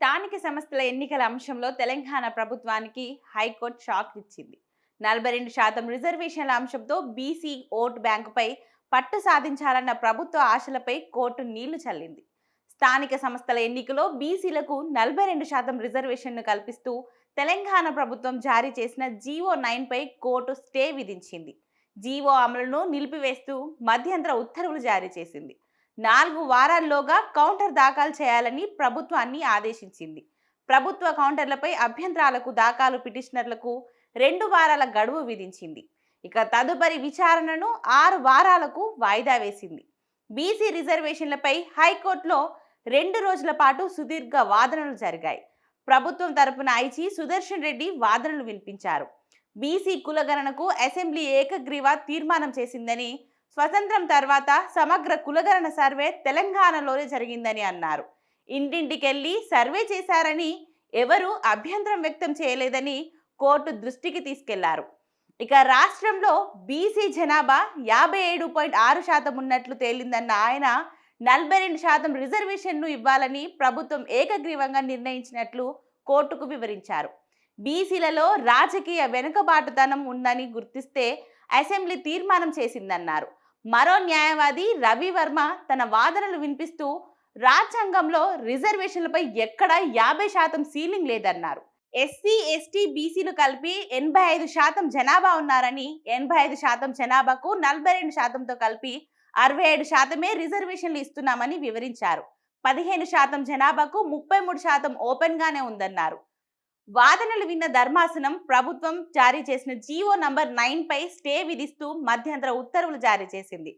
స్థానిక సంస్థల ఎన్నికల అంశంలో తెలంగాణ ప్రభుత్వానికి హైకోర్టు షాక్ ఇచ్చింది. 42% రిజర్వేషన్ల అంశంతో బీసీ ఓటు బ్యాంకుపై పట్టు సాధించాలన్న ప్రభుత్వ ఆశలపై కోర్టు నీళ్లు చల్లింది. స్థానిక సంస్థల ఎన్నికలో బీసీలకు 42% రిజర్వేషన్ను కల్పిస్తూ తెలంగాణ ప్రభుత్వం జారీ చేసిన జీవో 9 పై కోర్టు స్టే విధించింది. జీవో అమలును నిలిపివేస్తూ మధ్యంతర ఉత్తర్వులు జారీ చేసింది. 4 వారాల్లోగా కౌంటర్ దాఖలు చేయాలని ప్రభుత్వాన్ని ఆదేశించింది. ప్రభుత్వ కౌంటర్లపై అభ్యంతరాలకు దాఖలు పిటిషనర్లకు 2 వారాల గడువు విధించింది. ఇక తదుపరి విచారణను 6 వారాలకు వాయిదా వేసింది. బీసీ రిజర్వేషన్లపై హైకోర్టులో 2 రోజుల పాటు సుదీర్ఘ వాదనలు జరిగాయి. ప్రభుత్వం తరపున ఐజీ సుదర్శన్ రెడ్డి వాదనలు వినిపించారు. బీసీ కులగణనకు అసెంబ్లీ ఏకగ్రీవ తీర్మానం చేసిందని, స్వతంత్రం తర్వాత సమగ్ర కులగణన సర్వే తెలంగాణలోనే జరిగిందని అన్నారు. ఇంటింటికెళ్లి సర్వే చేశారని, ఎవరూ అభ్యంతరం వ్యక్తం చేయలేదని కోర్టు దృష్టికి తీసుకెళ్లారు. ఇక రాష్ట్రంలో బీసీ జనాభా 57.6% ఉన్నట్లు తేలిందన్న ఆయన 42% రిజర్వేషన్ను ఇవ్వాలని ప్రభుత్వం ఏకగ్రీవంగా నిర్ణయించినట్లు కోర్టుకు వివరించారు. బీసీలలో రాజకీయ వెనుకబాటుతనం ఉందని గుర్తిస్తే అసెంబ్లీ తీర్మానం చేసిందన్నారు. మరో న్యాయవాది రవివర్మ తన వాదనలు వినిపిస్తూ రాజ్యాంగంలో రిజర్వేషన్లపై ఎక్కడా 50% సీలింగ్ లేదన్నారు. ఎస్సీ, ఎస్టీ, బీసీలు కలిపి 85% జనాభా ఉన్నారని, 85% జనాభాకు 42%తో కలిపి 67%మే రిజర్వేషన్లు ఇస్తున్నామని వివరించారు. 15% జనాభాకు 33% ఓపెన్ గానే ఉందన్నారు. వాదనలు విన్న ధర్మాసనం ప్రభుత్వం జారీ చేసిన జీవో నంబర్ 9 పై స్టే విధిస్తూ మధ్యంతర ఉత్తర్వులు జారీ చేసింది.